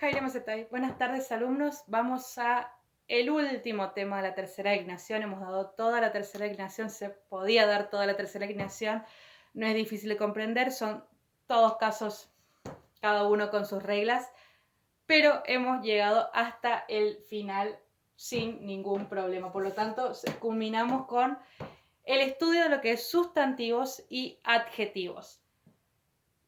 Jaire Mazetay. Buenas tardes, alumnos. Vamos a el último tema de la tercera declinación. Hemos dado toda la tercera declinación, se podía dar toda la tercera declinación. No es difícil de comprender, son todos casos, cada uno con sus reglas, pero hemos llegado hasta el final sin ningún problema. Por lo tanto, culminamos con el estudio de lo que es sustantivos y adjetivos.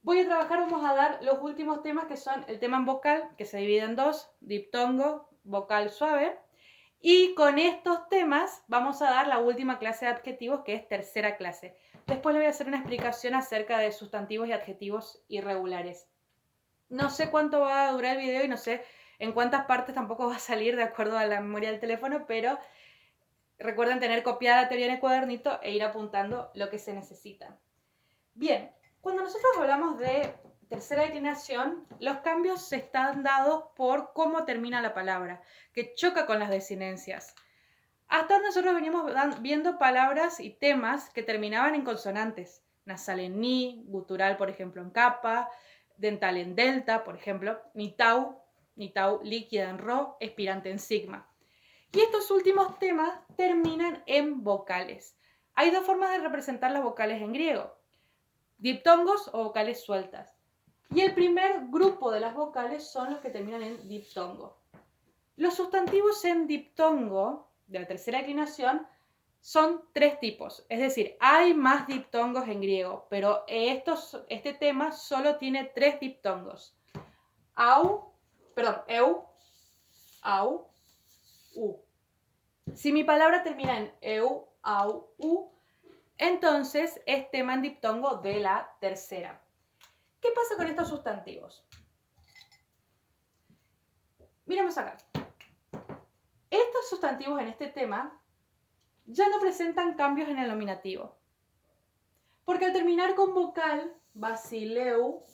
Vamos a dar los últimos temas que son el tema en vocal, que se divide en dos, diptongo, vocal suave. Y con estos temas vamos a dar la última clase de adjetivos, que es tercera clase. Después les voy a hacer una explicación acerca de sustantivos y adjetivos irregulares. No sé cuánto va a durar el video y no sé en cuántas partes tampoco va a salir de acuerdo a la memoria del teléfono, pero recuerden tener copiada la teoría en el cuadernito e ir apuntando lo que se necesita. Bien, cuando nosotros hablamos de tercera declinación, los cambios están dados por cómo termina la palabra, que choca con las desinencias. Hasta ahora nosotros venimos viendo palabras y temas que terminaban en consonantes, nasal en ni, gutural, por ejemplo, en capa, dental en delta, por ejemplo, ni tau, líquida en ro, expirante en sigma. Y estos últimos temas terminan en vocales. Hay dos formas de representar las vocales en griego: diptongos o vocales sueltas. Y el primer grupo de las vocales son los que terminan en diptongo. Los sustantivos en diptongo, de la tercera declinación, son tres tipos. Es decir, hay más diptongos en griego, pero este tema solo tiene tres diptongos. Eu, au, u. Si mi palabra termina en eu, au, u, entonces es tema en diptongo de la tercera. ¿Qué pasa con estos sustantivos? Miremos acá. Estos sustantivos en este tema ya no presentan cambios en el nominativo, porque al terminar con vocal, basileu,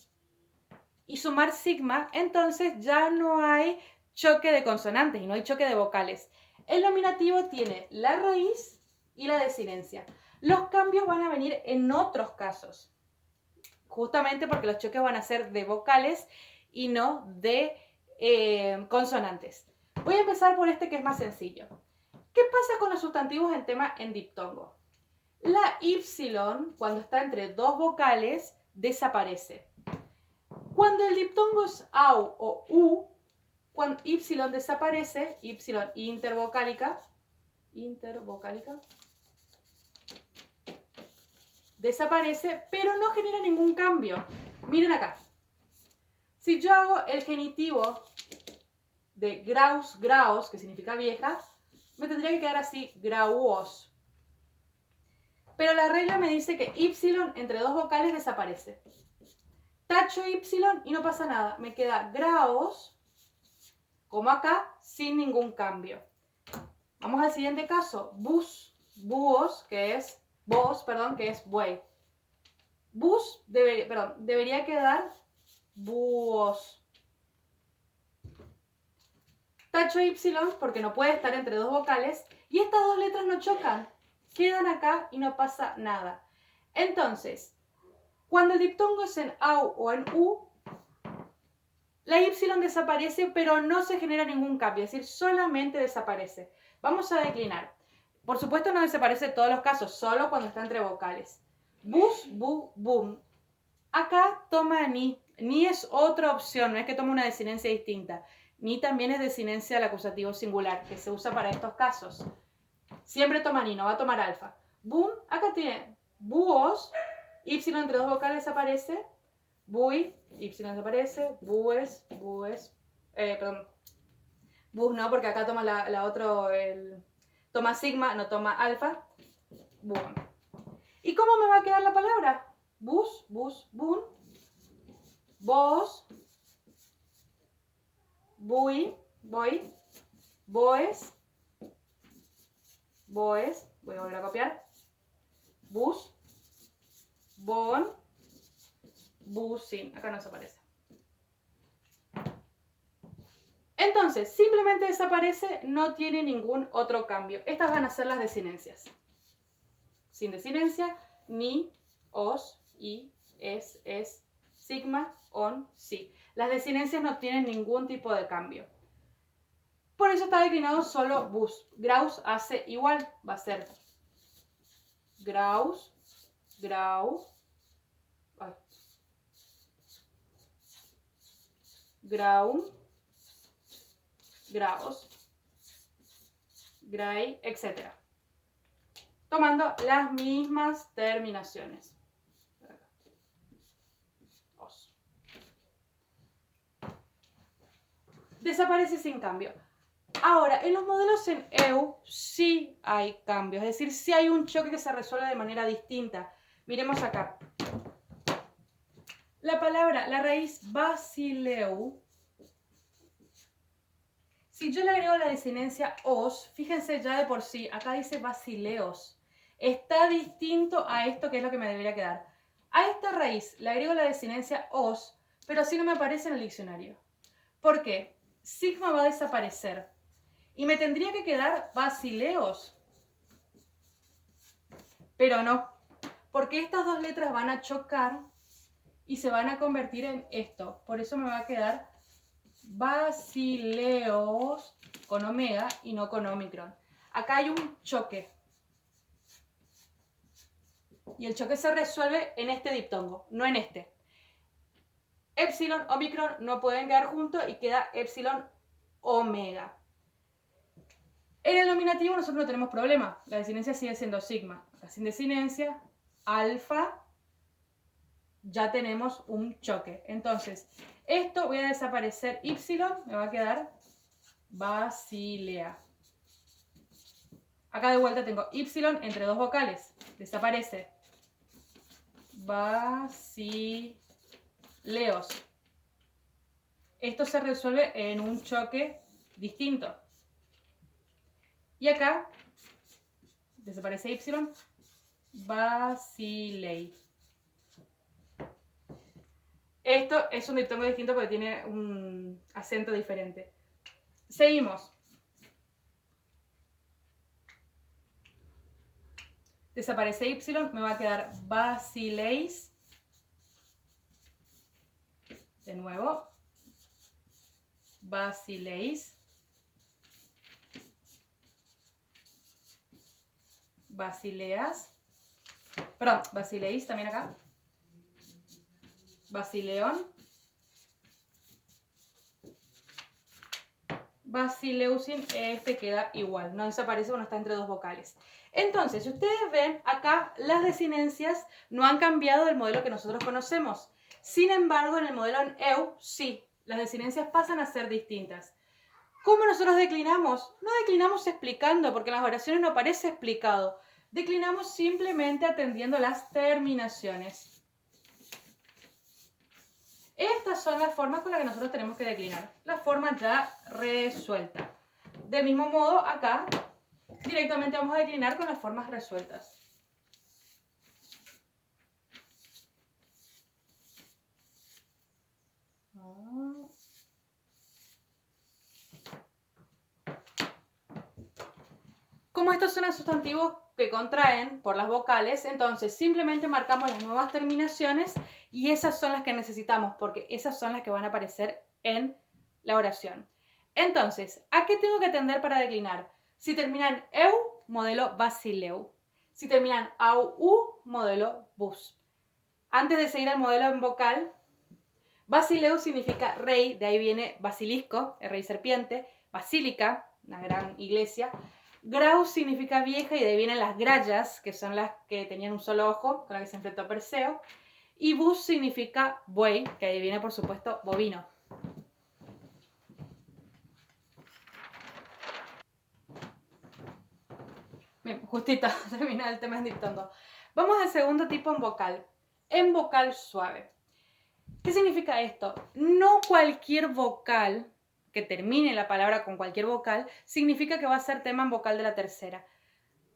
y sumar sigma, entonces ya no hay choque de consonantes y no hay choque de vocales. El nominativo tiene la raíz y la desinencia. Los cambios van a venir en otros casos, justamente porque los choques van a ser de vocales y no de consonantes. Voy a empezar por este que es más sencillo. ¿Qué pasa con los sustantivos en tema en diptongo? La y, cuando está entre dos vocales, desaparece. Cuando el diptongo es au o u, cuando y desaparece, y intervocálica, desaparece, pero no genera ningún cambio. Miren acá. Si yo hago el genitivo de graus, que significa vieja, me tendría que quedar así, grauos. Pero la regla me dice que y entre dos vocales desaparece. Tacho y y no pasa nada. Me queda graos, como acá, sin ningún cambio. Vamos al siguiente caso. Búhos, que es buey. Debería quedar búhos. Tacho y porque no puede estar entre dos vocales. Y estas dos letras no chocan. Quedan acá y no pasa nada. Entonces, cuando el diptongo es en au o en u, la y desaparece, pero no se genera ningún cambio, es decir, solamente desaparece. Vamos a declinar. Por supuesto no desaparece en todos los casos, solo cuando está entre vocales. Bus, bu, bum. Acá toma ni. Ni es otra opción, no es que tome una desinencia distinta. Ni también es desinencia del acusativo singular, que se usa para estos casos. Siempre toma ni, no va a tomar alfa. Boom, acá tiene búhos, y entre dos vocales desaparece. Bui, y desaparece. Búes, bus no, porque acá toma la otra, toma sigma, no toma alfa. Boom. ¿Y cómo me va a quedar la palabra? Bus, boom. Vos, voy, boes, voy a volver a copiar, bus, bon, busin, acá no desaparece. Entonces, simplemente desaparece, no tiene ningún otro cambio. Estas van a ser las desinencias. Sin desinencia, ni, os, y, es, sigma, on, si. Las desinencias no tienen ningún tipo de cambio. Por eso está declinado solo bus. Graus hace igual, va a ser graus, grau, graum, graus, gray, etc. Tomando las mismas terminaciones. Desaparece sin cambio. Ahora, en los modelos en EU sí hay cambios, es decir, sí hay un choque que se resuelve de manera distinta. Miremos acá. La palabra, la raíz basileu, si yo le agrego la desinencia os, fíjense ya de por sí, acá dice basileos. Está distinto a esto que es lo que me debería quedar. A esta raíz le agrego la desinencia os, pero así no me aparece en el diccionario. ¿Por qué? Sigma va a desaparecer. Y me tendría que quedar basileos. Pero no, porque estas dos letras van a chocar y se van a convertir en esto. Por eso me va a quedar basileos con omega y no con omicron. Acá hay un choque. Y el choque se resuelve en este diptongo, no en este. Epsilon, omicron no pueden quedar juntos y queda epsilon, omega. En el nominativo nosotros no tenemos problema. La desinencia sigue siendo sigma. Acá sin desinencia, alfa, ya tenemos un choque. Entonces, esto voy a desaparecer y, me va a quedar basilea. Acá de vuelta tengo y entre dos vocales. Desaparece. Basileos. Esto se resuelve en un choque distinto. Y acá desaparece y, basilei. Esto es un diptongo distinto porque tiene un acento diferente. Seguimos. Desaparece y, me va a quedar basileis. De nuevo. Basileis. Basileas. Perdón, basileis también acá. Basileón. Basileusin, este queda igual, no desaparece cuando está entre dos vocales. Entonces, si ustedes ven acá, las desinencias no han cambiado del modelo que nosotros conocemos. Sin embargo, en el modelo en EU, sí, las desinencias pasan a ser distintas. ¿Cómo nosotros declinamos? No declinamos explicando, porque en las oraciones no aparece explicado. Declinamos simplemente atendiendo las terminaciones. Estas son las formas con las que nosotros tenemos que declinar. La forma ya resuelta. Del mismo modo, acá directamente vamos a declinar con las formas resueltas. Como estos son sustantivos que contraen por las vocales, entonces simplemente marcamos las nuevas terminaciones y esas son las que necesitamos porque esas son las que van a aparecer en la oración. Entonces, ¿a qué tengo que atender para declinar? Si terminan eu, modelo basileu. Si terminan au, modelo bus. Antes de seguir al modelo en vocal, basileu significa rey, de ahí viene basilisco, el rey serpiente, basílica, una gran iglesia. Grau significa vieja y de ahí vienen las grallas, que son las que tenían un solo ojo, con las que se enfrentó Perseo. Y bus significa buey, que ahí viene por supuesto bovino. Bien, justito, termina el tema en diptongo. Vamos al segundo tipo en vocal suave. ¿Qué significa esto? No cualquier vocal que termine la palabra con cualquier vocal significa que va a ser tema en vocal de la tercera.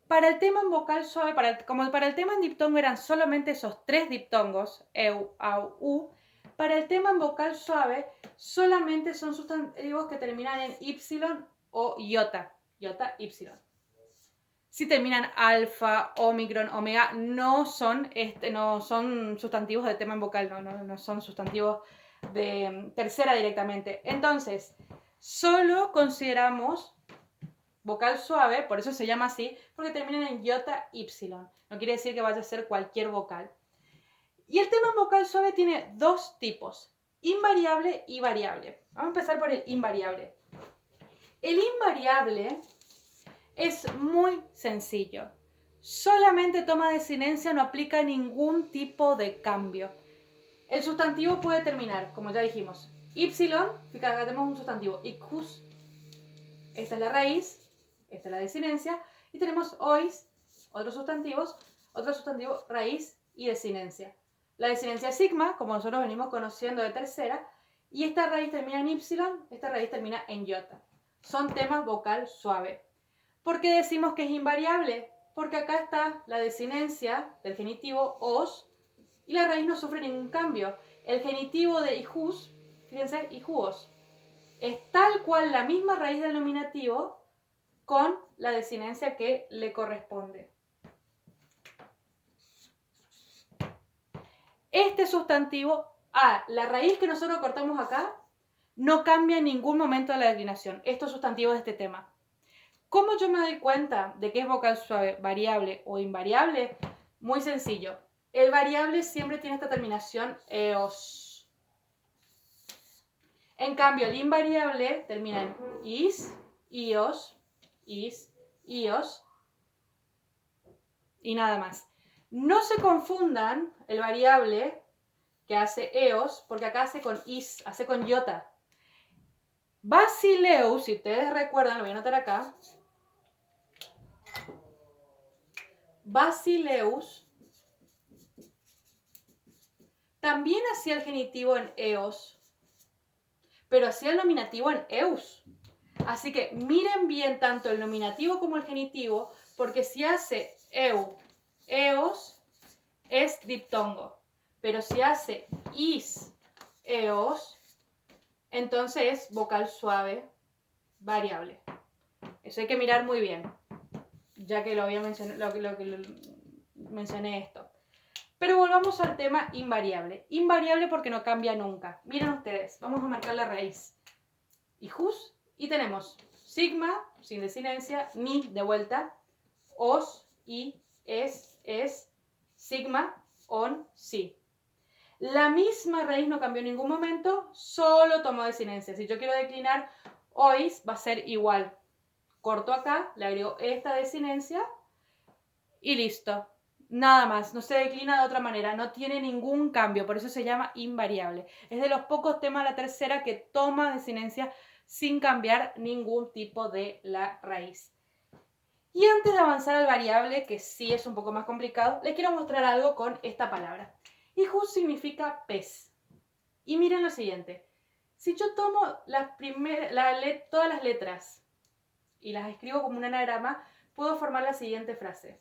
Para el tema en vocal suave, como para el tema en diptongo eran solamente esos tres diptongos, eu, au, u, para el tema en vocal suave solamente son sustantivos que terminan en y o iota, y. Si terminan alfa, omicron, omega, no son sustantivos de tema en vocal, no son sustantivos de tercera directamente. Entonces, solo consideramos vocal suave, por eso se llama así, porque terminan en iota, ypsilon. No quiere decir que vaya a ser cualquier vocal. Y el tema en vocal suave tiene dos tipos, invariable y variable. Vamos a empezar por el invariable. El invariable es muy sencillo. Solamente toma desinencia, no aplica ningún tipo de cambio. El sustantivo puede terminar, como ya dijimos, ypsilon, fíjate, acá tenemos un sustantivo, icus, esta es la raíz, esta es la desinencia, y tenemos ois, otro sustantivo, raíz y desinencia. La desinencia es sigma, como nosotros venimos conociendo de tercera, y esta raíz termina en ypsilon, esta raíz termina en iota. Son temas vocal suave. ¿Por qué decimos que es invariable? Porque acá está la desinencia del genitivo os y la raíz no sufre ningún cambio. El genitivo de ijus, fíjense, ijuos, es tal cual la misma raíz del nominativo con la desinencia que le corresponde. Este sustantivo, la raíz que nosotros cortamos acá, no cambia en ningún momento de la declinación. Estos sustantivos de este tema. ¿Cómo yo me doy cuenta de que es vocal suave, variable o invariable? Muy sencillo. El variable siempre tiene esta terminación eos. En cambio, el invariable termina en is, ios, y nada más. No se confundan el variable que hace eos, porque acá hace con is, hace con iota. Basileus, si ustedes recuerdan, lo voy a anotar acá. Basileus también hacía el genitivo en eos, pero hacía el nominativo en eus. Así que miren bien tanto el nominativo como el genitivo, porque si hace eos, es diptongo. Pero si hace eos, entonces es vocal suave, variable. Eso hay que mirar muy bien, ya que lo había mencionado, mencioné esto. Pero volvamos al tema invariable. Invariable porque no cambia nunca. Miren ustedes, vamos a marcar la raíz. Ijus, y tenemos sigma, sin desinencia, ni de vuelta, os, y, es, sigma, on, si. La misma raíz no cambió en ningún momento, solo tomó desinencia. Si yo quiero declinar ois, va a ser igual. Corto acá, le agrego esta desinencia y listo. Nada más, no se declina de otra manera, no tiene ningún cambio, por eso se llama invariable. Es de los pocos temas de la tercera que toma desinencia sin cambiar ningún tipo de la raíz. Y antes de avanzar al variable, que sí es un poco más complicado, les quiero mostrar algo con esta palabra. Ijus significa pez. Y miren lo siguiente. Si yo tomo todas las letras y las escribo como un anagrama, puedo formar la siguiente frase.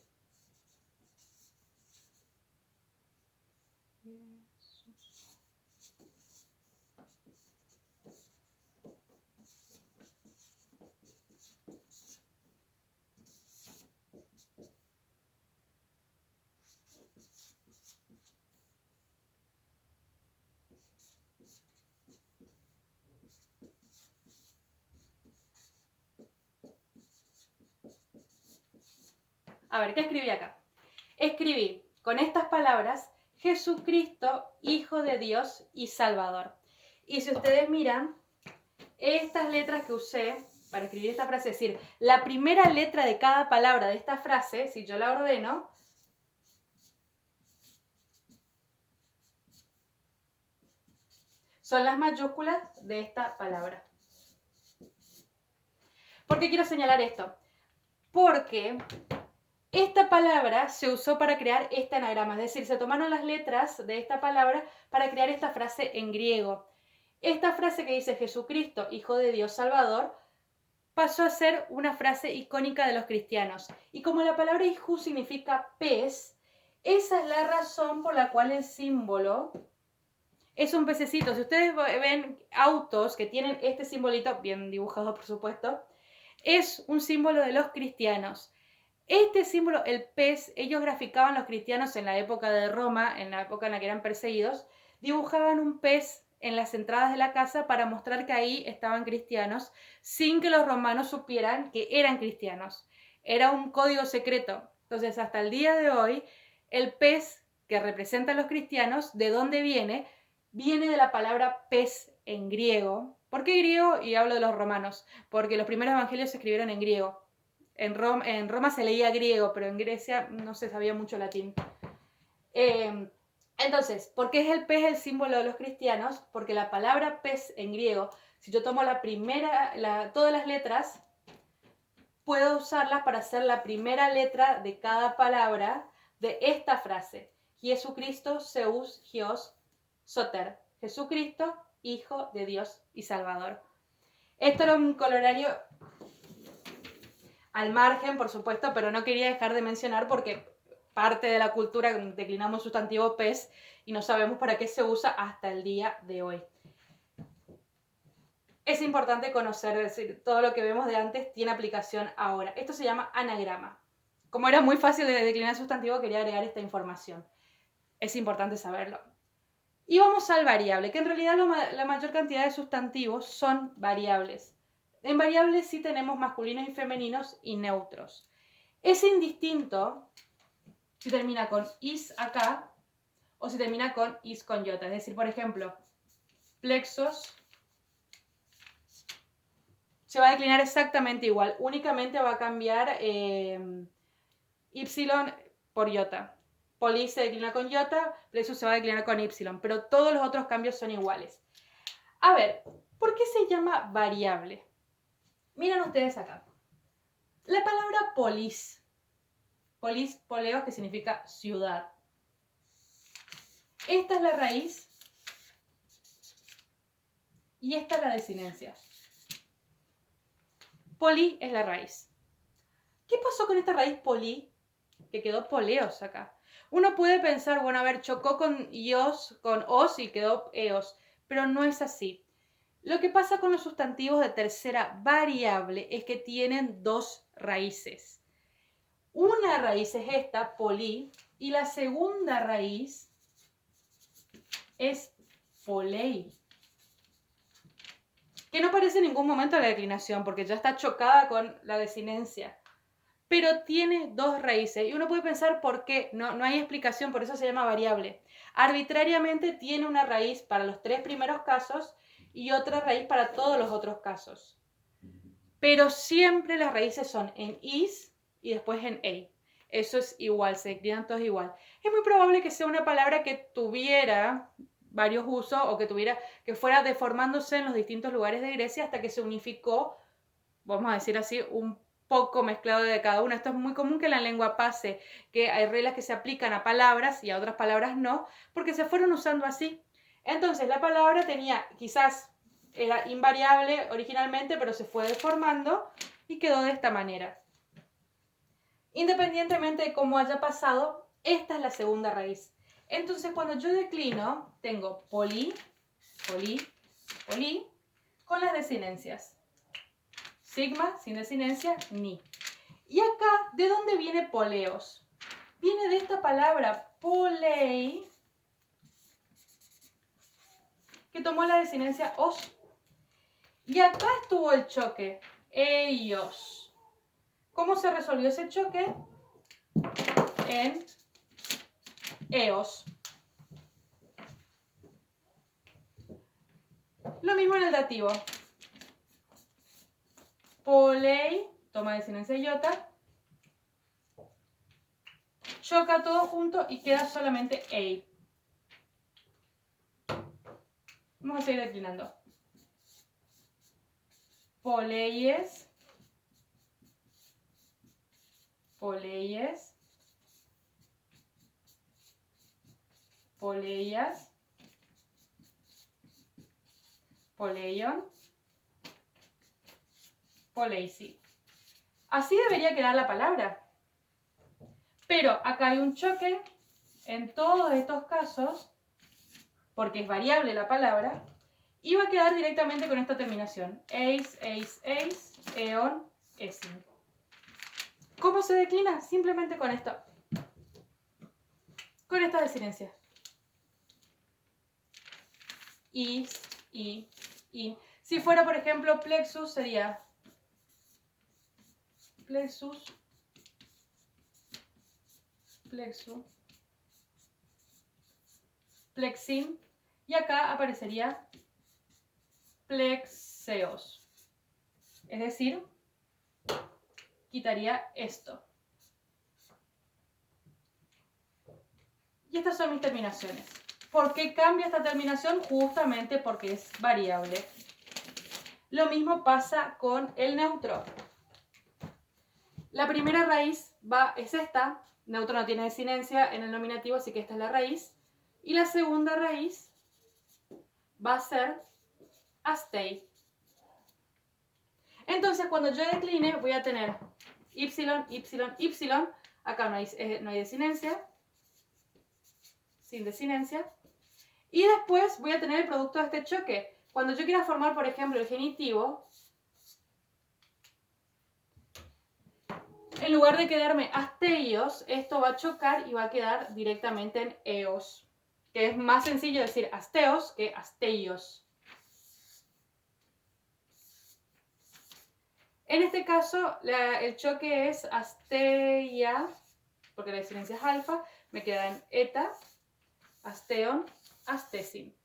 A ver, ¿qué escribí acá? Escribí con estas palabras Jesucristo, Hijo de Dios y Salvador. Y si ustedes miran, estas letras que usé para escribir esta frase, es decir, la primera letra de cada palabra de esta frase, si yo la ordeno, son las mayúsculas de esta palabra. ¿Por qué quiero señalar esto? Porque esta palabra se usó para crear este anagrama, es decir, se tomaron las letras de esta palabra para crear esta frase en griego. Esta frase que dice Jesucristo, Hijo de Dios Salvador, pasó a ser una frase icónica de los cristianos. Y como la palabra hijú significa pez, esa es la razón por la cual el símbolo es un pececito. Si ustedes ven autos que tienen este simbolito, bien dibujado por supuesto, es un símbolo de los cristianos. Este símbolo, el pez, ellos graficaban los cristianos en la época de Roma, en la época en la que eran perseguidos, dibujaban un pez en las entradas de la casa para mostrar que ahí estaban cristianos, sin que los romanos supieran que eran cristianos. Era un código secreto. Entonces, hasta el día de hoy, el pez que representa a los cristianos, ¿de dónde viene? Viene de la palabra pez en griego. ¿Por qué griego? Y hablo de los romanos, porque los primeros evangelios se escribieron en griego. En Roma se leía griego, pero en Grecia no se sabía mucho latín. Entonces, ¿por qué es el pez el símbolo de los cristianos? Porque la palabra pez en griego, si yo tomo todas las letras, puedo usarlas para hacer la primera letra de cada palabra de esta frase. Jesucristo, Zeus, Gios, Soter. Jesucristo, Hijo de Dios y Salvador. Esto era un colorario al margen, por supuesto, pero no quería dejar de mencionar porque parte de la cultura declinamos sustantivo pez y no sabemos para qué se usa hasta el día de hoy. Es importante conocer, es decir, todo lo que vemos de antes tiene aplicación ahora. Esto se llama anagrama. Como era muy fácil de declinar sustantivo, quería agregar esta información. Es importante saberlo. Y vamos al variable, que en realidad la mayor cantidad de sustantivos son variables. En variables sí tenemos masculinos y femeninos y neutros. Es indistinto si termina con is acá o si termina con is con iota. Es decir, por ejemplo, plexos se va a declinar exactamente igual. Únicamente va a cambiar y por iota. Poli se declina con iota, plexus se va a declinar con y, pero todos los otros cambios son iguales. A ver, ¿por qué se llama variable? Miren ustedes acá. La palabra polis, poleos, que significa ciudad. Esta es la raíz y esta es la desinencia. Poli es la raíz. ¿Qué pasó con esta raíz poli? Que quedó poleos acá. Uno puede pensar, bueno, a ver, chocó con ios, con os y quedó eos, pero no es así. Lo que pasa con los sustantivos de tercera variable es que tienen dos raíces. Una raíz es esta, poli, y la segunda raíz es polei, que no aparece en ningún momento en la declinación porque ya está chocada con la desinencia, pero tiene dos raíces y uno puede pensar por qué, no hay explicación, por eso se llama variable. Arbitrariamente tiene una raíz para los tres primeros casos y otra raíz para todos los otros casos, pero siempre las raíces son en is y después en ei. Eso es igual, se declinan todos igual. Es muy probable que sea una palabra que tuviera varios usos o que fuera deformándose en los distintos lugares de Grecia hasta que se unificó, vamos a decir así, un poco mezclado de cada una. Esto es muy común que en la lengua pase, que hay reglas que se aplican a palabras y a otras palabras no, porque se fueron usando así. Entonces la palabra era invariable originalmente, pero se fue deformando y quedó de esta manera. Independientemente de cómo haya pasado, esta es la segunda raíz. Entonces, cuando yo declino, tengo poli, poli, poli, con las desinencias. Sigma, sin desinencia, ni. Y acá, ¿de dónde viene poleos? Viene de esta palabra polei, que tomó la desinencia os. Y acá estuvo el choque, ellos. ¿Cómo se resolvió ese choque? En eos. Lo mismo en el dativo. Polei, toma desinencia iota, choca todo junto y queda solamente ei. Vamos a seguir declinando. Poleies, poleies, poleias, poleion, poleisi. Así debería quedar la palabra. Pero acá hay un choque en todos estos casos, porque es variable la palabra, y va a quedar directamente con esta terminación. Eis, eis, eis, eon, esin. ¿Cómo se declina? Simplemente con esto. Con esta desinencia. I. Si fuera, por ejemplo, plexus, sería plexus, plexin, y acá aparecería plexeos. Es decir, quitaría esto. Y estas son mis terminaciones. ¿Por qué cambia esta terminación? Justamente porque es variable. Lo mismo pasa con el neutro. La primera raíz es esta. Neutro no tiene desinencia en el nominativo, así que esta es la raíz. Y la segunda raíz va a ser astei. Entonces, cuando yo decline, voy a tener y. Acá no hay desinencia. Sin desinencia. Y después voy a tener el producto de este choque. Cuando yo quiera formar, por ejemplo, el genitivo, en lugar de quedarme asteios, esto va a chocar y va a quedar directamente en eos. Que es más sencillo decir asteos que asteios. En este caso, el choque es asteia, porque la desinencia es alfa, me queda en eta, asteon, astesin.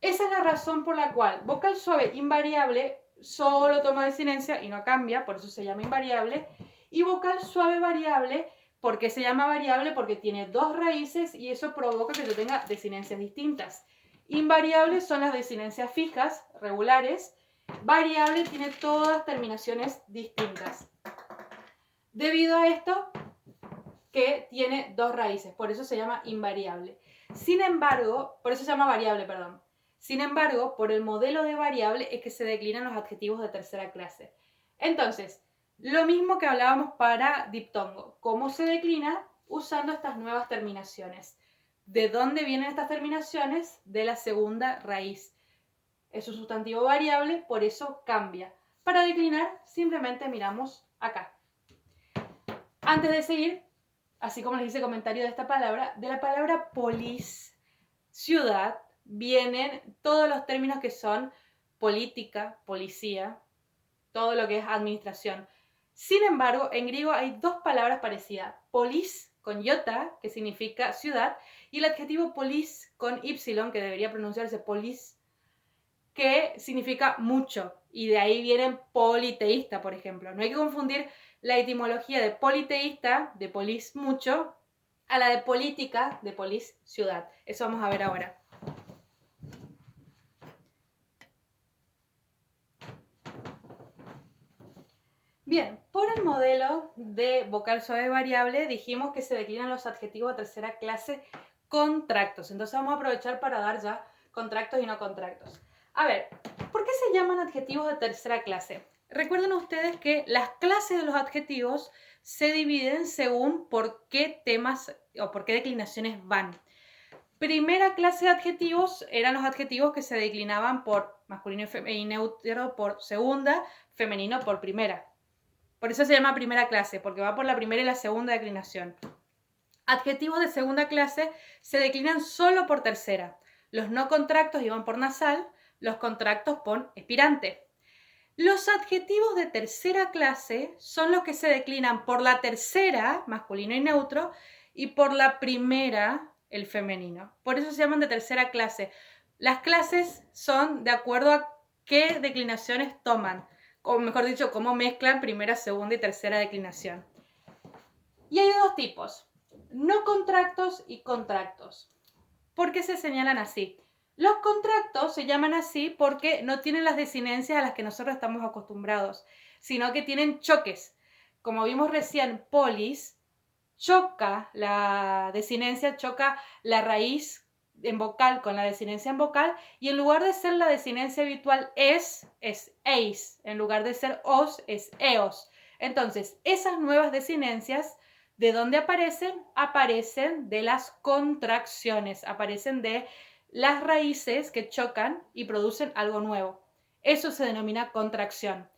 Esa es la razón por la cual vocal suave invariable solo toma desinencia y no cambia, por eso se llama invariable. Y vocal suave variable, ¿por qué se llama variable? Porque tiene dos raíces y eso provoca que yo tenga desinencias distintas. Invariables son las desinencias fijas, regulares. Variable tiene todas terminaciones distintas. Debido a esto, que tiene dos raíces, por eso se llama invariable. Sin embargo, por eso se llama variable, perdón. Sin embargo, por el modelo de variable es que se declinan los adjetivos de tercera clase. Entonces, lo mismo que hablábamos para diptongo. ¿Cómo se declina? Usando estas nuevas terminaciones. ¿De dónde vienen estas terminaciones? De la segunda raíz. Es un sustantivo variable, por eso cambia. Para declinar, simplemente miramos acá. Antes de seguir, así como les hice comentario de esta palabra, de la palabra polis, ciudad, vienen todos los términos que son política, policía, todo lo que es administración. Sin embargo, en griego hay dos palabras parecidas. Polis, con iota, que significa ciudad, y el adjetivo polis, con y, que debería pronunciarse polis, que significa mucho. Y de ahí vienen politeísta, por ejemplo. No hay que confundir la etimología de politeísta, de polis mucho, a la de política, de polis ciudad. Eso vamos a ver ahora. Bien, por el modelo de vocal suave variable dijimos que se declinan los adjetivos de tercera clase contractos. Entonces vamos a aprovechar para dar ya contractos y no contractos. A ver, ¿por qué se llaman adjetivos de tercera clase? Recuerden ustedes que las clases de los adjetivos se dividen según por qué temas o por qué declinaciones van. Primera clase de adjetivos eran los adjetivos que se declinaban por masculino y neutro por segunda, femenino por primera. Por eso se llama primera clase, porque va por la primera y la segunda declinación. Adjetivos de segunda clase se declinan solo por tercera. Los no contractos iban por nasal, los contractos por expirante. Los adjetivos de tercera clase son los que se declinan por la tercera, masculino y neutro, y por la primera, el femenino. Por eso se llaman de tercera clase. Las clases son de acuerdo a qué declinaciones toman, o mejor dicho, cómo mezclan primera, segunda y tercera declinación. Y hay dos tipos, no contractos y contractos. ¿Por qué se señalan así? Los contractos se llaman así porque no tienen las desinencias a las que nosotros estamos acostumbrados, sino que tienen choques. Como vimos recién, polis, choca la desinencia, choca la raíz en vocal con la desinencia en vocal, y en lugar de ser la desinencia habitual es eis, en lugar de ser os es eos. Entonces, esas nuevas desinencias, ¿de dónde aparecen? Aparecen de las contracciones, aparecen de las raíces que chocan y producen algo nuevo. Eso se denomina contracción.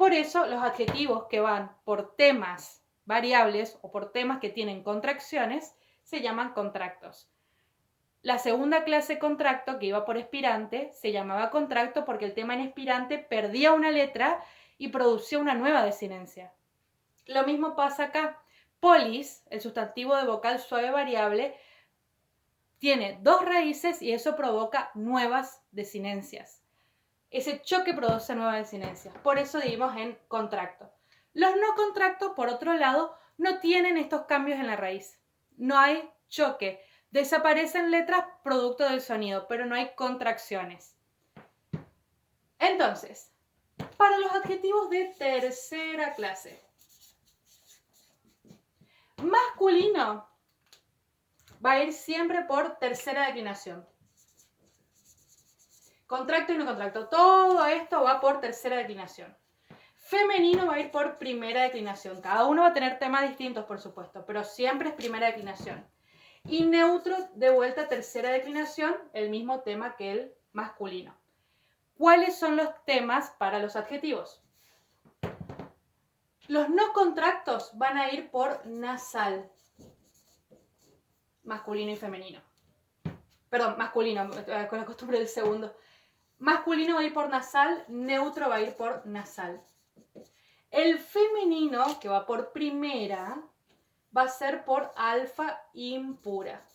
Por eso los adjetivos que van por temas variables o por temas que tienen contracciones se llaman contractos. La segunda clase contracto, que iba por espirante, se llamaba contracto porque el tema en espirante perdía una letra y producía una nueva desinencia. Lo mismo pasa acá. Polis, el sustantivo de vocal suave variable, tiene dos raíces y eso provoca nuevas desinencias. Ese choque produce nuevas desinencias. Por eso dividimos en contracto. Los no contractos, por otro lado, no tienen estos cambios en la raíz. No hay choque. Desaparecen letras producto del sonido, pero no hay contracciones. Entonces, para los adjetivos de tercera clase, masculino va a ir siempre por tercera declinación. Contracto y no contracto, todo esto va por tercera declinación. Femenino va a ir por primera declinación. Cada uno va a tener temas distintos, por supuesto, pero siempre es primera declinación. Y neutro, de vuelta, tercera declinación, el mismo tema que el masculino. ¿Cuáles son los temas para los adjetivos? Los no contractos van a ir por nasal, masculino y femenino. Perdón, masculino, con la costumbre del segundo. Masculino va a ir por nasal, neutro va a ir por nasal. El femenino, que va por primera, va a ser por alfa impura.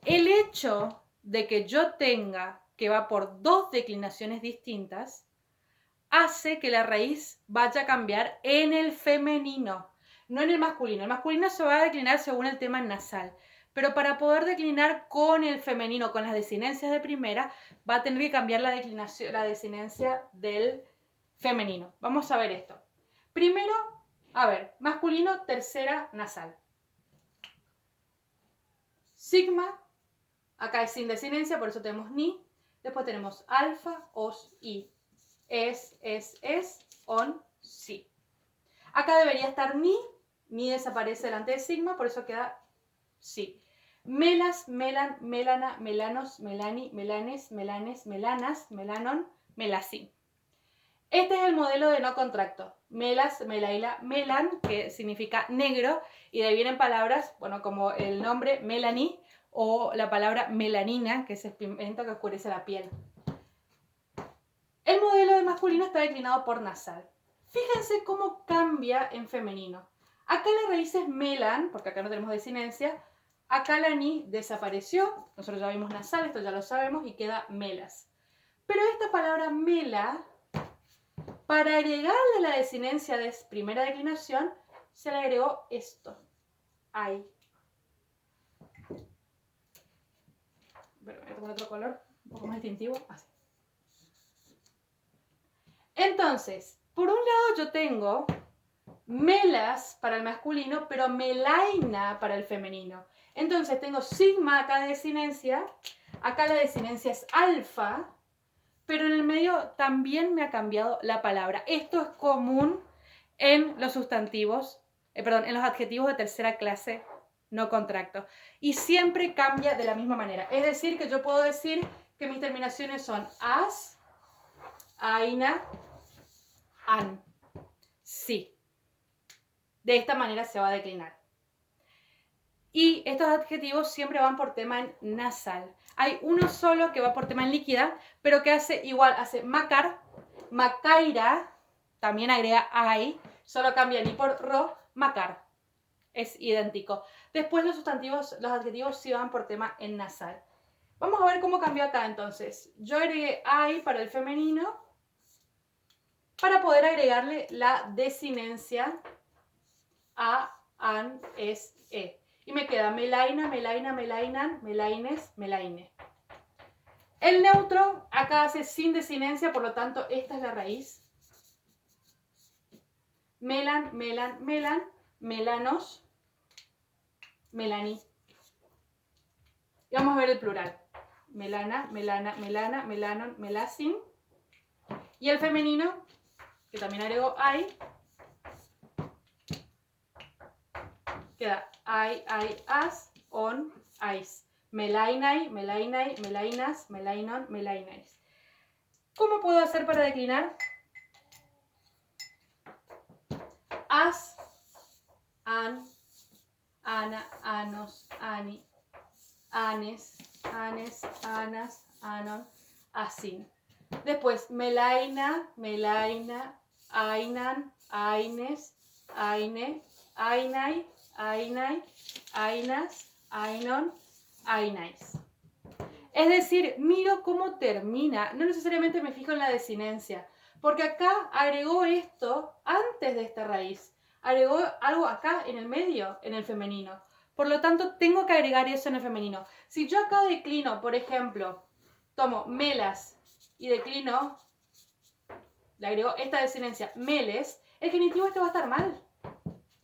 El hecho de que yo tenga que va por dos declinaciones distintas hace que la raíz vaya a cambiar en el femenino, no en el masculino. El masculino se va a declinar según el tema nasal, pero para poder declinar con el femenino, con las desinencias de primera, va a tener que cambiar la desinencia del femenino. Vamos a ver esto. Primero, a ver, masculino, tercera nasal. Sigma, acá es sin desinencia, por eso tenemos ni. Después tenemos alfa, os, i. Es, on, sí. Acá debería estar ni desaparece delante de sigma, por eso queda sí. Melas, melan, melana, melanos, melani, melanes, melanes, melanas, melanon, melasin. Este es el modelo de no contracto. Melas, melaila, melan, que significa negro, y de ahí vienen palabras, bueno, como el nombre melanie o la palabra melanina, que es el pigmento que oscurece la piel. El modelo de masculino está declinado por nasal. Fíjense cómo cambia en femenino. Acá la raíz es melan, porque acá no tenemos desinencia. Acá la ni desapareció. Nosotros ya vimos nasal, esto ya lo sabemos, y queda melas. Pero esta palabra mela, para agregarle la desinencia de primera declinación, se le agregó esto. Ay. Bueno, voy a tomar otro color, un poco más distintivo. Así. Entonces, por un lado yo tengo melas para el masculino, pero melaina para el femenino. Entonces tengo sigma acá de desinencia, acá la desinencia es alfa, pero en el medio también me ha cambiado la palabra. Esto es común en los sustantivos, en los adjetivos de tercera clase no contracto. Y siempre cambia de la misma manera. Es decir, que yo puedo decir que mis terminaciones son as, aina, an. Sí. De esta manera se va a declinar. Y estos adjetivos siempre van por tema en nasal. Hay uno solo que va por tema en líquida, pero que hace igual, hace macar, macaira, también agrega ai, solo cambia ni por ro, macar. Es idéntico. Después los adjetivos sí van por tema en nasal. Vamos a ver cómo cambió acá entonces. Yo agregué ai para el femenino para poder agregarle la desinencia a, an, es, e. Y me queda melaina, melaina, melainan, melaines, melaine. El neutro acá hace sin desinencia, por lo tanto esta es la raíz. Melan, melan, melan, melanos, melani. Y vamos a ver el plural. Melana, melana, melana, melanon, melasin. Y el femenino, que también agrego ai, queda ai, as, on, ais. Melainai, melainai, melainas, melainon, melainais. ¿Cómo puedo hacer para declinar? As, an, ana, anos, ani, anes, anes, anas, anon, asin. Después, melaina, melaina, ainan, aines, aine, ainai, ainai, ainas, ainon, ainais. Es decir, miro cómo termina, no necesariamente me fijo en la desinencia, porque acá agregó esto antes de esta raíz, agregó algo acá en el medio, en el femenino. Por lo tanto, tengo que agregar eso en el femenino. Si yo acá declino, por ejemplo, tomo melas y declino, le agrego esta desinencia, meles, el genitivo este va a estar mal.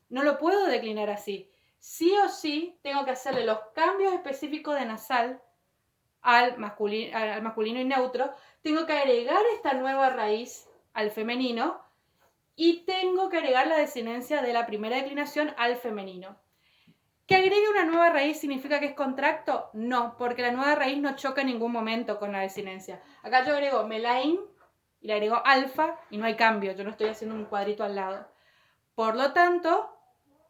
No lo puedo declinar así. Sí o sí tengo que hacerle los cambios específicos de nasal al masculino y neutro, tengo que agregar esta nueva raíz al femenino y tengo que agregar la desinencia de la primera declinación al femenino. ¿Que agregue una nueva raíz significa que es contracto? No, porque la nueva raíz no choca en ningún momento con la desinencia. Acá yo agrego melain y le agrego alfa y no hay cambio, yo no estoy haciendo un cuadrito al lado. Por lo tanto,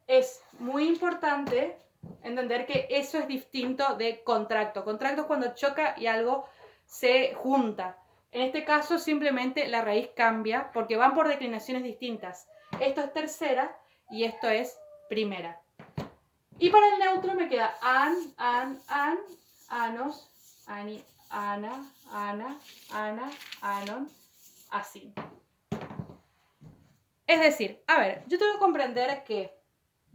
es muy importante entender que eso es distinto de contracto. Contracto es cuando choca y algo se junta. En este caso simplemente la raíz cambia porque van por declinaciones distintas. Esto es tercera y esto es primera. Y para el neutro me queda an, anos, ani, ana, ana, ana, anon, así. Es decir, a ver, yo tengo que comprender que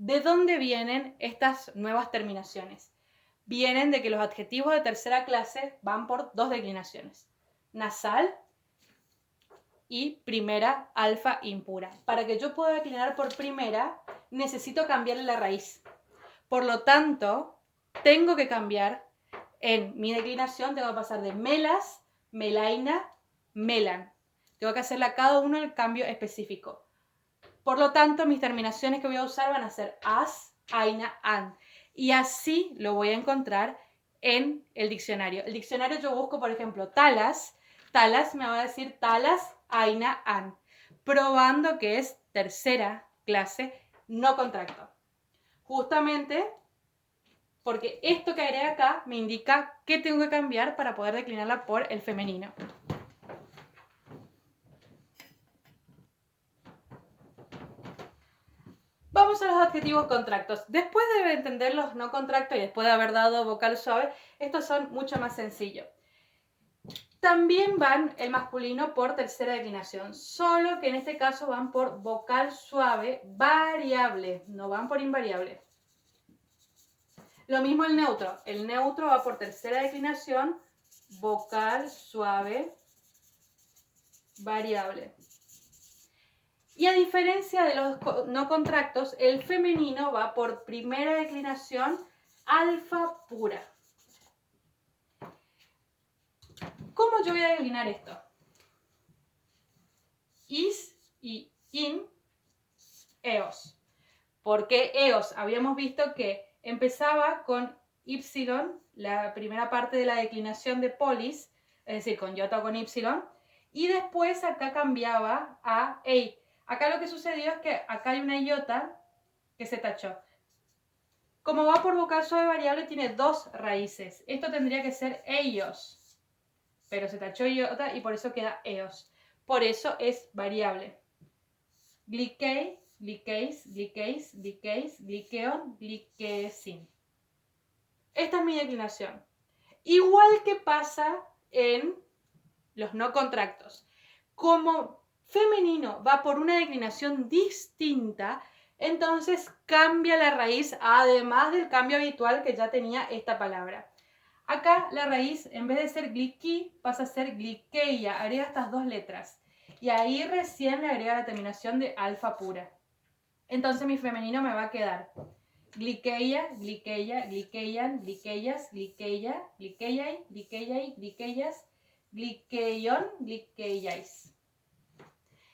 ¿de dónde vienen estas nuevas terminaciones? Vienen de que los adjetivos de tercera clase van por dos declinaciones, nasal y primera alfa impura. Para que yo pueda declinar por primera, necesito cambiarle la raíz. Por lo tanto, tengo que cambiar en mi declinación, tengo que pasar de melas, melaina, melan. Tengo que hacerle a cada uno el cambio específico. Por lo tanto, mis terminaciones que voy a usar van a ser as, aina, an. Y así lo voy a encontrar en el diccionario. El diccionario yo busco, por ejemplo, talas. Talas me va a decir talas, aina, an. Probando que es tercera clase, no contracto. Justamente porque esto que agregué acá me indica qué tengo que cambiar para poder declinarla por el femenino. Vamos a los adjetivos contractos. Después de entender los no contractos y después de haber dado vocal suave, estos son mucho más sencillos. También van el masculino por tercera declinación, solo que en este caso van por vocal suave variable, no van por invariable. Lo mismo el neutro. El neutro va por tercera declinación, vocal suave variable. Y a diferencia de los no contractos, el femenino va por primera declinación alfa pura. ¿Cómo yo voy a declinar esto? Is y in, eos. ¿Por qué eos? Habíamos visto que empezaba con y, la primera parte de la declinación de polis, es decir, con iota o con y, y después acá cambiaba a ei. Acá lo que sucedió es que acá hay una iota que se tachó. Como va por vocal suave variable, tiene dos raíces. Esto tendría que ser ellos, pero se tachó iota y por eso queda eos. Por eso es variable. Glicei, gliceis, gliceis, gliceis, gliceon, glicesin. Esta es mi declinación. Igual que pasa en los no contractos. Como femenino va por una declinación distinta, entonces cambia la raíz, además del cambio habitual que ya tenía esta palabra. Acá la raíz, en vez de ser gliqui, pasa a ser gliqueia, agrega estas dos letras. Y ahí recién le agrega la terminación de alfa pura. Entonces mi femenino me va a quedar gliqueia, gliqueia, gliceian, gliceias, gliqueia, gliceiai, gliceiai, gliceias, gliceion, gliceiais.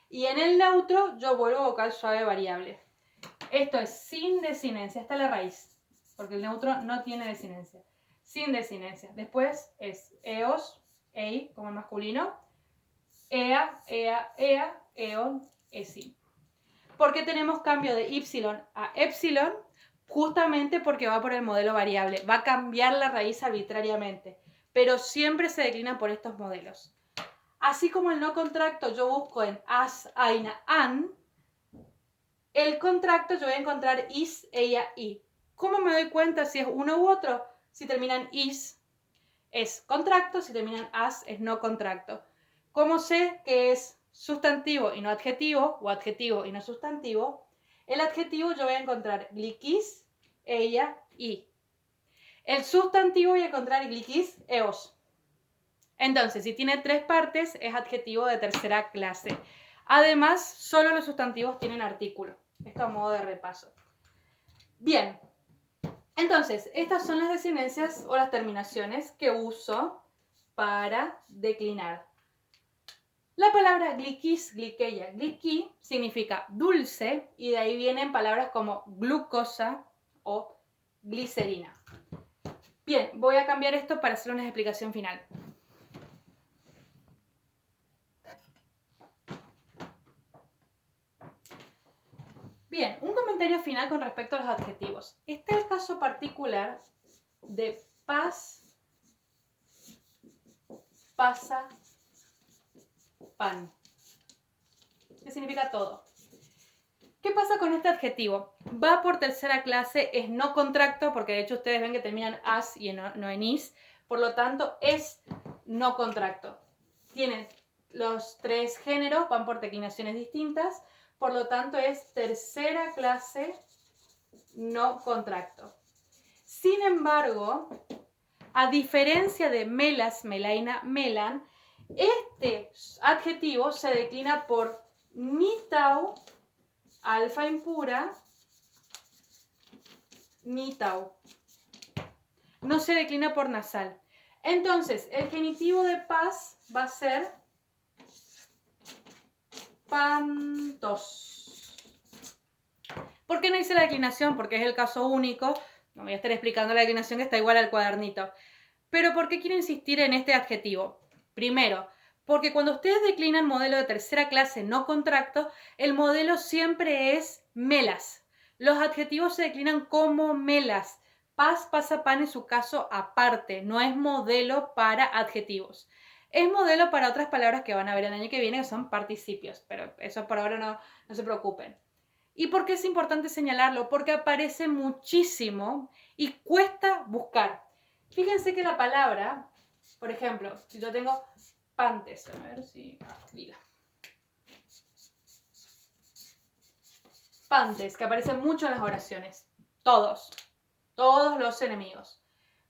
Y en el neutro yo vuelvo a vocal suave variable. Esto es sin desinencia, esta es la raíz, porque el neutro no tiene desinencia. Sin desinencia. Después es eos, ei, como el masculino, eon, esi. ¿Por qué tenemos cambio de y a epsilon? Justamente porque va por el modelo variable. Va a cambiar la raíz arbitrariamente, pero siempre se declina por estos modelos. Así como el no contracto yo busco en as, aina, an, el contracto yo voy a encontrar is, ella, i. ¿Cómo me doy cuenta si es uno u otro? Si terminan is, es contracto, si terminan as, es no contracto. ¿Cómo sé que es sustantivo y no adjetivo, o adjetivo y no sustantivo? El adjetivo yo voy a encontrar gliquis, ella, i. El sustantivo voy a encontrar gliquis, eos. Entonces, si tiene 3 partes, es adjetivo de tercera clase. Además, solo los sustantivos tienen artículo. Esto a modo de repaso. Bien, entonces, estas son las desinencias o las terminaciones que uso para declinar. La palabra gliquis, gliqueia, gliqui significa dulce y de ahí vienen palabras como glucosa o glicerina. Bien, voy a cambiar esto para hacer una explicación final. Bien, un comentario final con respecto a los adjetivos. Este es el caso particular de paz, pasa, pan. ¿Qué significa todo? ¿Qué pasa con este adjetivo? Va por tercera clase, es no contracto, porque de hecho ustedes ven que terminan as y no en is, por lo tanto es no contracto. Tienen los 3 géneros, van por declinaciones distintas, por lo tanto es tercera clase no contracto. Sin embargo, a diferencia de melas, melaina, melan, este adjetivo se declina por nitau, alfa impura, nitau. No se declina por nasal. Entonces, el genitivo de paz va a ser pantos. ¿Por qué no hice la declinación? Porque es el caso único. No voy a estar explicando la declinación que está igual al cuadernito. Pero ¿por qué quiero insistir en este adjetivo? Primero, porque cuando ustedes declinan modelo de tercera clase no contracto, el modelo siempre es melas. Los adjetivos se declinan como melas. Paz, pasa, pan en su caso aparte, no es modelo para adjetivos. Es modelo para otras palabras que van a ver el año que viene, que son participios, pero eso por ahora no se preocupen. ¿Y por qué es importante señalarlo? Porque aparece muchísimo y cuesta buscar. Fíjense que la palabra, por ejemplo, si yo tengo pantes, a ver si diga. Pantes, que aparecen mucho en las oraciones. Todos los enemigos.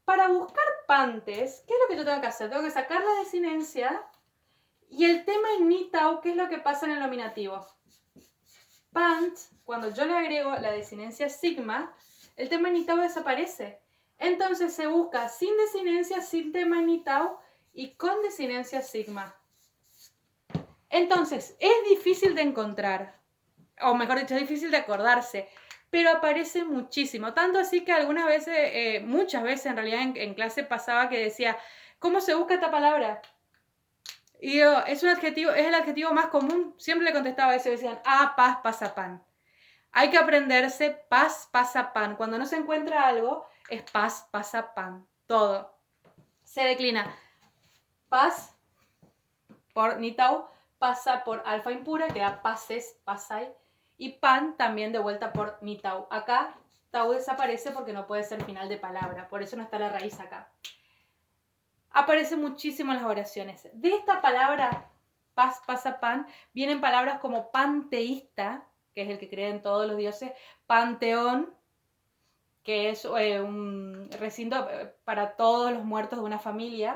Para buscar pantes, ¿qué es lo que yo tengo que hacer? Tengo que sacar la desinencia y el tema en nitau, ¿qué es lo que pasa en el nominativo? Pant, cuando yo le agrego la desinencia sigma, el tema en nitau desaparece. Entonces se busca sin desinencia, sin tema en nitau y con desinencia sigma. Entonces, es difícil de encontrar, o mejor dicho, es difícil de acordarse, pero aparece muchísimo. Tanto así que algunas veces, muchas veces en realidad en clase pasaba que decía, ¿cómo se busca esta palabra? Y yo, es el adjetivo más común. Siempre le contestaba eso, decían, paz, pasa, pan. Hay que aprenderse paz, pasa, pan. Cuando no se encuentra algo, es paz, pasa, pan. Todo. Se declina paz por nitau, pasa por alfa impura, que da pases, pasai, y pan también de vuelta por nitau. Acá tau desaparece porque no puede ser final de palabra, por eso no está la raíz acá. Aparece muchísimo en las oraciones. De esta palabra paz, pasa, pan, vienen palabras como panteísta, que es el que cree en todos los dioses, panteón, que es un recinto para todos los muertos de una familia,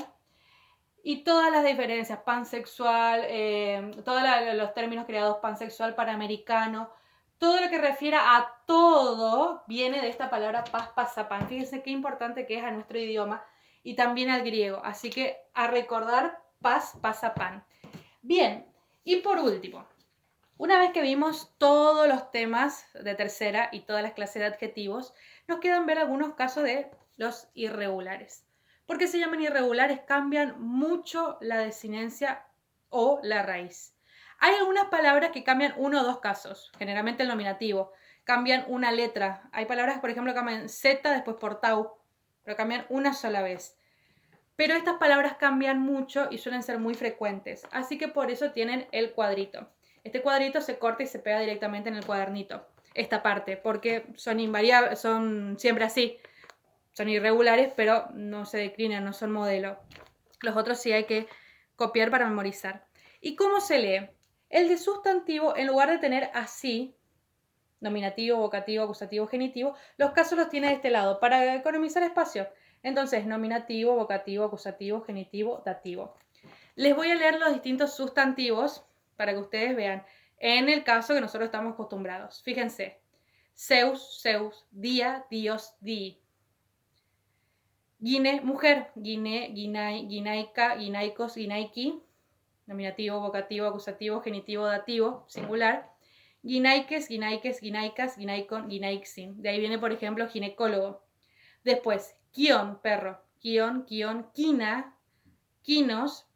y todas las diferencias, pansexual, todos los términos creados, pansexual, panamericano, todo lo que refiera a todo viene de esta palabra paz, pasa, pan. Fíjense qué importante que es a nuestro idioma y también al griego. Así que a recordar paz, pasa, pan. Bien, y por último, una vez que vimos todos los temas de tercera y todas las clases de adjetivos, nos quedan ver algunos casos de los irregulares. ¿Por qué se llaman irregulares? Cambian mucho la desinencia o la raíz. Hay algunas palabras que cambian uno o dos casos, generalmente el nominativo. Cambian una letra. Hay palabras, por ejemplo, que cambian Z después por tau, pero cambian una sola vez. Pero estas palabras cambian mucho y suelen ser muy frecuentes, así que por eso tienen el cuadrito. Este cuadrito se corta y se pega directamente en el cuadernito, esta parte, porque son invariables, son siempre así, son irregulares, pero no se declinan, no son modelo. Los otros sí hay que copiar para memorizar. ¿Y cómo se lee? El de sustantivo, en lugar de tener así, nominativo, vocativo, acusativo, genitivo, los casos los tiene de este lado para economizar espacio. Entonces, nominativo, vocativo, acusativo, genitivo, dativo. Les voy a leer los distintos sustantivos para que ustedes vean en el caso que nosotros estamos acostumbrados. Fíjense, Zeus, Zeus, día, Dios, di. Guine, mujer, guine, guinai, guinaica, guinaicos, guinaiki, nominativo, vocativo, acusativo, genitivo, dativo, singular. Guinaiques, guinaicas, guinaicon, guinaixin. De ahí viene, por ejemplo, ginecólogo. Después, quion, perro. Quion, quion, quina, quinos,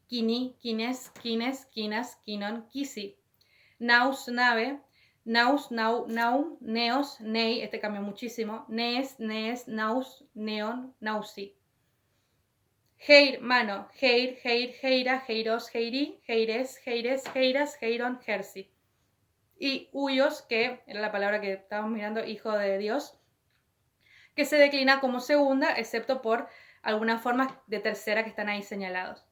quini, quines, quines, quinas, quinon, quisi. Naus, nave. Naus, nau, naum, neos, nei, este cambia muchísimo. Nees, nees, naus, neon, nausi. Heir, mano. Heir, heir, heira, heiros, heiri, heires, heires, heiras, heiron, hersi. Y huyos, que era la palabra que estábamos mirando, hijo de Dios, que se declina como segunda, excepto por algunas formas de tercera que están ahí señalados.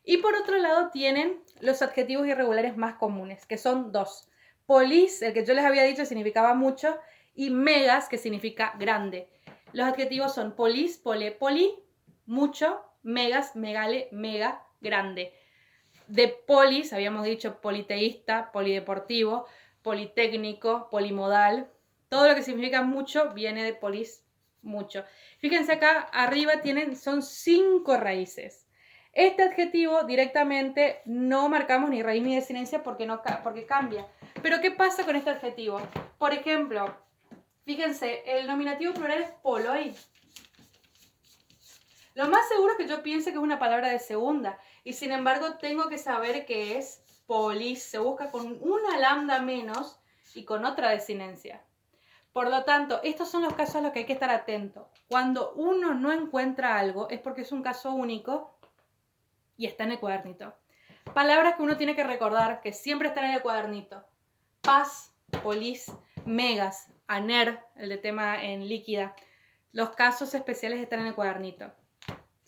Y por otro lado tienen los adjetivos irregulares más comunes, que son dos. Polis, el que yo les había dicho significaba mucho, y megas, que significa grande. Los adjetivos son polis, pole, poli, mucho, megas, megale, mega, grande. De polis, habíamos dicho politeísta, polideportivo, politécnico, polimodal. Todo lo que significa mucho viene de polis, mucho. Fíjense acá, arriba son 5 raíces. Este adjetivo directamente no marcamos ni raíz ni desinencia porque cambia. Pero ¿qué pasa con este adjetivo? Por ejemplo, fíjense, el nominativo plural es poloi. Lo más seguro es que yo piense que es una palabra de segunda y sin embargo tengo que saber que es polis. Se busca con una lambda menos y con otra desinencia. Por lo tanto, estos son los casos a los que hay que estar atento. Cuando uno no encuentra algo es porque es un caso único y está en el cuadernito. Palabras que uno tiene que recordar que siempre están en el cuadernito. Paz, polis, megas, aner, el de tema en líquida. Los casos especiales están en el cuadernito.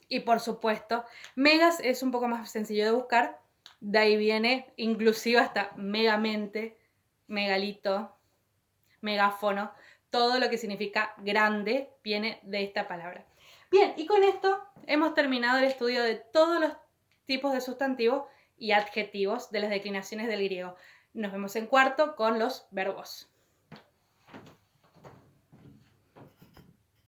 Y por supuesto, megas es un poco más sencillo de buscar. De ahí viene inclusive hasta megamente, megalito, megáfono. Todo lo que significa grande viene de esta palabra. Bien, y con esto hemos terminado el estudio de todos los tipos de sustantivos y adjetivos de las declinaciones del griego. Nos vemos en cuarto con los verbos.